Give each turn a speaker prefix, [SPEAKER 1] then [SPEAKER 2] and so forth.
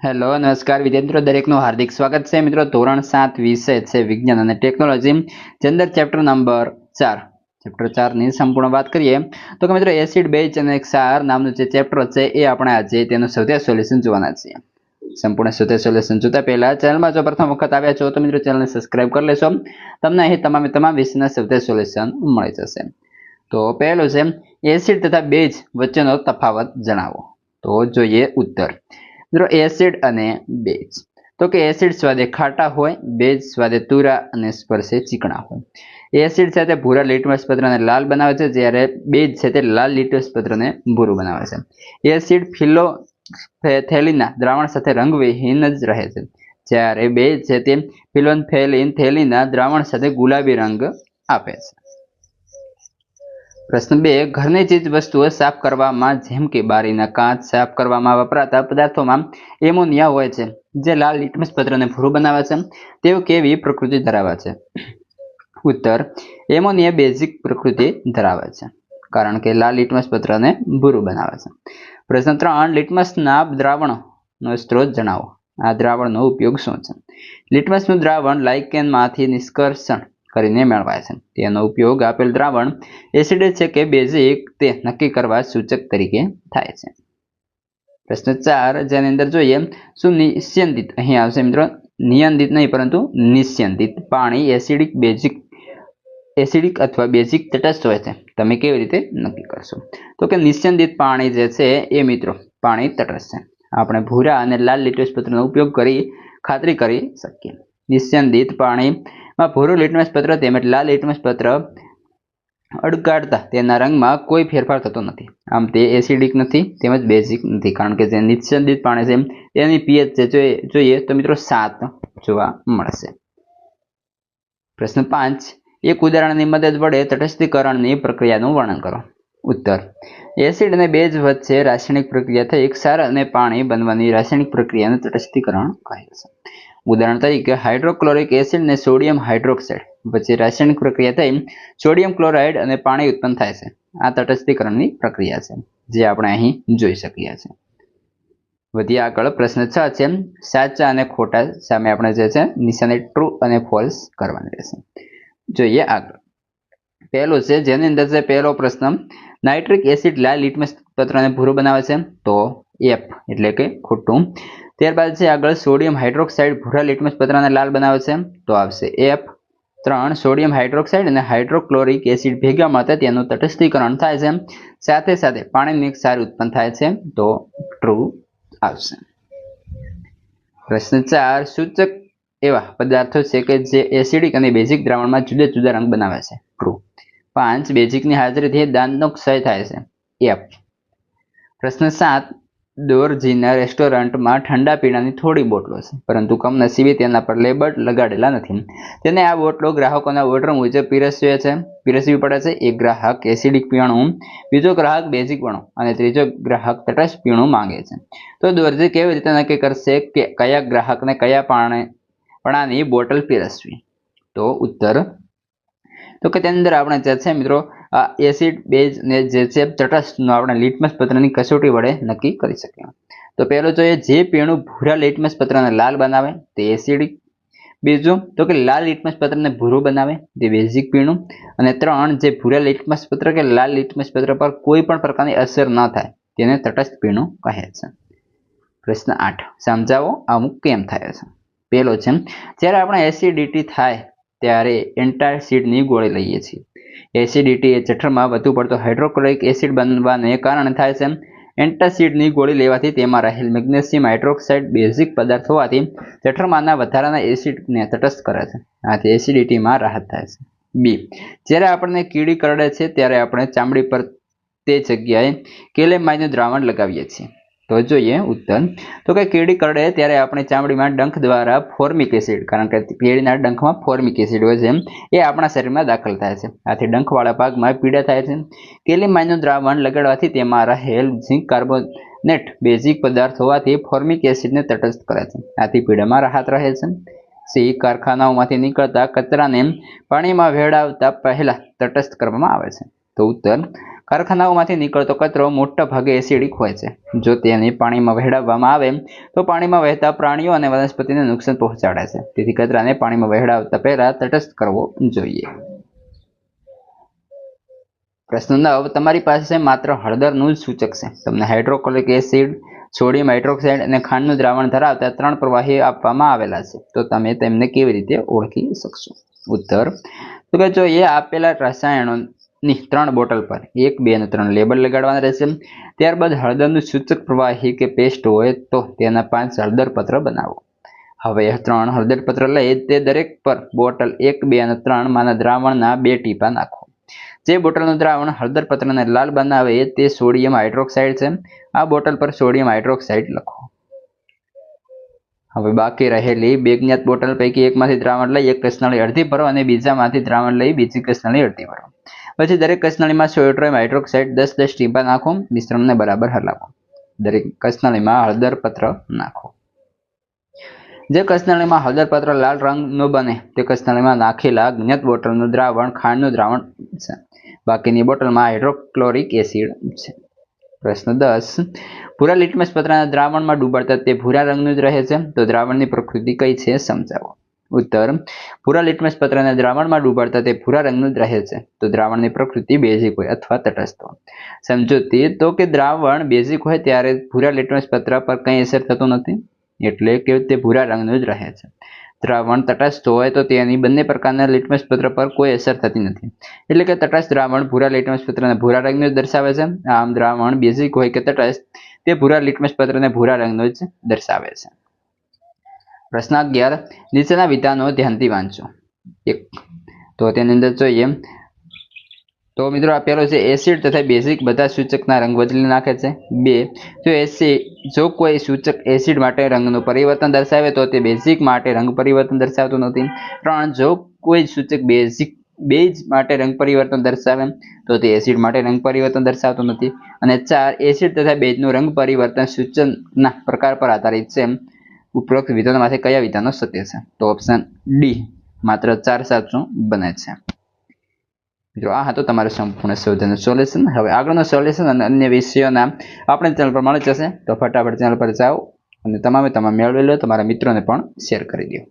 [SPEAKER 1] Hello નમસ્કાર વિદ્યાર્થી મિત્રો, દરેકનું હાર્દિક સ્વાગત છે મિત્રો. ધોરણ 7 વિષય છે વિજ્ઞાન અને ટેકનોલોજી, જેની ચેપ્ટર નંબર 4 ચેપ્ટર 4 ની સંપૂર્ણ વાત કરીએ તો કે મિત્રો એસિડ બેઝ અને ક્ષાર નામનું જે ચેપ્ટર છે એ આપણે આજે તેનું સ્વાધ્યાય સોલ્યુશન જોવાના છીએ. સંપૂર્ણ સ્વાધ્યાય સોલ્યુશન જોતા પહેલા ચેનલમાં જો પ્રથમ વખત આવ્યા છો તો મિત્રો ચેનલને સબસ્ક્રાઇબ કરી લેશો. તમને અહીં તમામ વિષયના સ્વાધ્યાય સોલ્યુશન મળી જશે. તો પહેલું છે એસિડ તથા બેઝ વચ્ચેનો તફાવત જણાવો. તો જોઈએ ઉત્તર. મિત્રો એસિડ અને બેઝ, તો કે એસિડ સ્વાદે ખાટા હોય, બેઝ સ્વાદે તુરા અને સ્પર્શે ચીકણા હોય. એસિડ છે તે ભૂરા લિટમસ પત્રને લાલ બનાવે છે, જ્યારે બેઝ છે તે લાલ લિટમસ પત્રને ભૂરું બનાવે છે. એસિડ ફિલોથેલીનના દ્રાવણ સાથે રંગવિહીન જ રહે છે, જ્યારે બેઝ છે તે ફિલોથેલીનના દ્રાવણ સાથે ગુલાબી રંગ આપે છે. પ્રશ્ન 2, ઘરની ચીજ વસ્તુઓ સાફ કરવામાં જેમ કે બારીના કાચ સાફ કરવામાં વપરાતા પદાર્થોમાં એમોનિયા હોય છે, જે લાલ લિટમસ પત્રને ભૂરું બનાવે છે. તેઓ કેવી પ્રકૃતિ ધરાવે છે? ઉત્તર, એમોનિયા બેઝિક પ્રકૃતિ ધરાવે છે, કારણ કે લાલ લિટમસ પત્રને ભૂરું બનાવે છે. પ્રશ્ન 3, લિટમસના દ્રાવણનો સ્ત્રોત જણાવો. આ દ્રાવણનો ઉપયોગ શું છે? લિટમસનું દ્રાવણ લાઇકેનમાંથી નિષ્કર્ષણ કરીને મેળવાય છે. તેનો ઉપયોગ આપેલ દ્રાવણ એસિડ છે કે બેઝિક તે નક્કી કરવા સૂચક તરીકે થાય છે. પ્રશ્ન 4, જેની અંદર જોઈએ શું નિસ્યંદિત, અહીં આવશે મિત્રો નિયંદિત નહીં પરંતુ નિસ્યંદિત પાણી એસિડિક અથવા બેઝિક તટસ્થ હોય છે. તમે કેવી રીતે નક્કી કરશો? તો કે નિસ્યંદિત પાણી જે છે એ મિત્રો પાણી તટસ્થ છે. આપણે ભૂરા અને લાલ લિટમસ પત્રનો ઉપયોગ કરી ખાતરી કરી શકીએ. નિસ્યંદિત પાણીમાં ભૂરું લિટમસ પત્ર તેમજ લાલ લિટમસ પત્ર અડકાડતા તેના રંગમાં કોઈ ફેરફાર થતો નથી. આમ તે એસિડિક નથી તેમજ બેઝિક નથી, કારણ કે જે નિસ્યંદિત પાણી છે તેની પીએચ જોઈએ તો મિત્રો 7 જોવા મળશે. પ્રશ્ન 5, એક ઉદાહરણની મદદ વડે તટસ્થીકરણની પ્રક્રિયાનું વર્ણન કરો. ઉત્તર, એસિડ અને બેઝ વચ્ચે રાસાયણિક પ્રક્રિયા થઈ ક્ષાર અને પાણી બનવાની રાસાયણિક પ્રક્રિયાને તટસ્થીકરણ કહે છે. ઉદાહરણ તરીકે હાઇડ્રોક્લોરિક એસિડ અને સોડિયમ હાઇડ્રોક્સાઇડ વચ્ચે રાસાયણિક પ્રક્રિયા થઈ સોડિયમ ક્લોરાઇડ અને પાણી ઉત્પન્ન થાય છે. આ તટસ્થીકરણની પ્રક્રિયા છે, જે આપણે અહીં જોઈ શકીએ છીએ. વધીએ આગળ. પ્રશ્ન 6 છે સાચા અને ખોટા સામે આપણે જે છે નિશાની ટ્રુ અને ફોલ્સ કરવાની રહેશે. જોઈએ આગળ. પહેલું છે જેની અંદર છે પહેલો પ્રશ્ન, નાઇટ્રિક એસિડ લાલ લિટમસ પત્રને ભૂરું બનાવે છે, તો એફ એટલે કે ખોટું. ત્યારબાદ છે આગળ સોડિયમ હાઇડ્રોક્સાઇડ ભૂરા લિટમસ પત્રને લાલ બનાવે છે, તો આવશે એફ. 3, સોડિયમ હાઇડ્રોક્સાઇડ અને હાઇડ્રોક્લોરિક એસિડ ભેગા મળતા તેનું તટસ્થીકરણ થાય છે, સાથે સાથે પાણીની ક્ષાર ઉત્પન્ન થાય છે, તો ટ્રુ આવશે. પ્રશ્ન 4, સૂચક એવા પદાર્થો છે કે જે એસિડિક અને બેઝિક દ્રાવણમાં જુદા જુદા રંગ બનાવે છે, ટ્રુ. 5, બેઝિકની હાજરીથી દાંતનો ક્ષય થાય છે, એફ. પ્રશ્ન 7, દોરજીના રેસ્ટોરન્ટમાં ઠંડા પીણાની થોડી બોટલો છે, પરંતુ કમનસીબે તેના પર લેબલ લગાડેલા નથી. તેને આ બોટલો ગ્રાહકોના ઓર્ડર મુજબ પીરસવી પડે છે. એક ગ્રાહક એસિડિક પીણું, બીજો ગ્રાહક બેઝિક પીણું અને ત્રીજો ગ્રાહક તટસ્થ પીણું માંગે છે. તો દોરજી કેવી રીતે નક્કી કરશે કે કયા ગ્રાહકને કયા પણાની બોટલ પીરસવી? તો ઉત્તર, તો કે તેની અંદર આપણે જે છે મિત્રો આ એસિડ બેઝ ને જે છે તટસ્થનો આપણે લિટમસ પત્રની કસોટી વડે નક્કી કરી શકીએ. તો પહેલું જોઈએ, જે પીણું ભૂરા લિટમસ પત્રને લાલ બનાવે તે એસિડિક. બીજું તો કે લાલ લિટમસ પત્રને ભૂરું બનાવે તે બેઝિક પીણું. અને 3, જે ભૂરા લિટમસ પત્ર કે લાલ લિટમસ પત્ર પર કોઈ પણ પ્રકારની અસર ન થાય તેને તટસ્થ પીણું કહે છે. પ્રશ્ન 8, સમજાવો અમુક કેમ થાય છે. પહેલો છે, જ્યારે આપણે એસિડિટી થાય ત્યારે એન્ટાસિડની ગોળી લઈએ છીએ. એસિડિટી એ જઠરમાં વધુ પડતો હાઇડ્રોક્લોરિક એસિડ બનવાને કારણે થાય છે. એન્ટાસિડની ગોળી લેવાથી તેમાં રહેલ મેગ્નેશિયમ હાઇડ્રોક્સાઇડ બેઝિક પદાર્થ હોવાથી જઠરમાંના વધારાના એસિડને તટસ્થ કરે છે. આથી એસિડિટીમાં રાહત થાય છે. બી, જ્યારે આપણને કીડી કરડે છે ત્યારે આપણે ચામડી પર તે જગ્યાએ કેલેમાઇનનું દ્રાવણ લગાવીએ છીએ. તો જોઈએ ઉત્તર, તો કે કીડી કરડે ત્યારે આપણે ચામડીમાં ડંખ દ્વારા ફોર્મિક એસિડ, કારણ કે કીડીના ડંખમાં ફોર્મિક એસિડ હોય છે, એ આપણા શરીરમાં દાખલ થાય છે. આથી ડંખવાળા ભાગમાં પીડા થાય છે. કેલેમાઇનનું દ્રાવણ લગાડવાથી તેમાં રહેલ ઝિંક કાર્બોનેટ બેઝિક પદાર્થ હોવાથી ફોર્મિક એસિડને તટસ્થ કરે છે. આથી પીડામાં રાહત રહે છે. સી, કારખાનાઓમાંથી નીકળતા કચરાને પાણીમાં ભેળવતા પહેલા તટસ્થ કરવામાં આવે છે. તો ઉત્તર, કારખાનાઓમાંથી નીકળતો કચરો મોટા ભાગે એસિડિક હોય છે. જો તેને પાણીમાં વહેડાવવામાં આવે તો પાણીમાં વહેતા પ્રાણીઓ અને વનસ્પતિને નુકસાન પહોંચાડે છે. તેથી કચરાને પાણીમાં વહેડાવતા પહેલા તટસ્થ કરવો જોઈએ. પ્રશ્ન 9. તમારી પાસે માત્ર હળદરનું જ સૂચક છે. તમને હાઇડ્રોક્લોરિક એસિડ, સોડિયમ હાઇડ્રોક્સાઇડ અને ખાંડનું દ્રાવણ ધરાવતા 3 પ્રવાહી આપવામાં આવેલા છે. તો તમે તેમને કેવી રીતે ઓળખી શકશો? ઉત્તર. તો કે જો એ આપેલા રસાયણોની 3 બોટલ પર 1, 2 અને 3 લેબલ લગાડવાના રહેશે. ત્યારબાદ હળદરનું સૂચક પ્રવાહી કે પેસ્ટ હોય તો તેના 5 હળદર પત્ર બનાવો. હવે 3 હળદર પત્ર લઈ તે દરેક પર બોટલ 1, 2 અને 3 માંના દ્રાવણના 2 ટીપા નાખો. જે બોટલનું દ્રાવણ હળદર પત્રને લાલ બનાવે તે સોડિયમ હાઇડ્રોક્સાઇડ છે. આ બોટલ પર સોડિયમ હાઇડ્રોક્સાઇડ લખો. હવે બાકી રહેલી 2 જ્ઞાત બોટલ પૈકી એકમાંથી દ્રાવણ લઈ એક કસનળી અડધી ભરો અને બીજામાંથી દ્રાવણ લઈ બીજી કસનળી અડધી ભરો. પછી દરેક કસનળીમાં સોડિયમ હાઇડ્રોક્સાઇડ 10-10 ટીપા નાખો. મિશ્રણને બરાબર હલાવો. દરેક કસનળીમાં હળદર પત્ર નાખો. જે કસનળીમાં હળદર પત્ર લાલ રંગનો બને તે કસનળીમાં નાખેલા જ્ઞાત બોટલનું દ્રાવણ ખાંડનું દ્રાવણ છે. બાકીની બોટલમાં હાઇડ્રોક્લોરિક એસિડ છે. પ્રશ્ન 10. ભૂરા લિટમસ પત્રના દ્રાવણમાં ડૂબાડતા તે ભૂરા રંગનું જ રહે છે. તો દ્રાવણની પ્રકૃતિ કઈ છે સમજાવો. ઉત્તર. ભૂરા લિટમસ પત્રના દ્રાવણમાં ડૂબાડતા તે ભૂરા રંગનું જ રહે છે. તો દ્રાવણની પ્રકૃતિ બેઝિક હોય અથવા તટસ્થ હોય. સમજૂતી. તો કે દ્રાવણ બેઝિક હોય ત્યારે ભૂરા લિટમસ પત્ર પર કંઈ અસર થતું નથી, એટલે કે તે ભૂરા રંગનું જ રહે છે. દ્રાવણ તટસ્થ હોય તો તેની બંને પ્રકારના લિટમસ પત્ર પર કોઈ અસર થતી નથી, એટલે કે તટસ્થ દ્રાવણ ભૂરા લિટમસ પત્રને ભૂરા રંગનું જ દર્શાવે છે. આમ દ્રાવણ બેઝિક હોય કે તટસ્થ તે ભૂરા લિટમસ પત્રને ભૂરા રંગનું જ દર્શાવે છે. પ્રશ્ન 11. નીચેના વિધાનો ધ્યાનથી વાંચો. 1. તો તેની અંદર જોઈએ તો મિત્રો આ પહેલો છે એસિડ તથા બેઝિક બધા સૂચકના રંગ બદલી નાખે છે. 2. જો કોઈ સૂચક એસિડ માટે રંગનું પરિવર્તન દર્શાવે તો તે બેઝિક માટે રંગ પરિવર્તન દર્શાવતું નથી. 3. જો કોઈ સૂચક બેઝ માટે રંગ પરિવર્તન દર્શાવે તો તે એસિડ માટે રંગ પરિવર્તન દર્શાવતું નથી. અને 4. એસિડ તથા બેઝનું રંગ પરિવર્તન સૂચનના પ્રકાર પર આધારિત છે. ઉપરોક્ત વિધાનોમાંથી કયા વિધાનો સત્ય છે? તો ઓપ્શન ડી માત્ર 4 સાચું બને છે. મિત્રો આ હતું તમારું સંપૂર્ણ સ્વાધ્યાયનું સોલ્યુશન. હવે આગળનું સોલ્યુશન અને અન્ય વિષયોના આપણે ચેનલ પર મળી જશે. તો ફટાફટ ચેનલ પર જાઓ અને તમામ મેળવી લો. તમારા મિત્રોને પણ શેર કરી દો.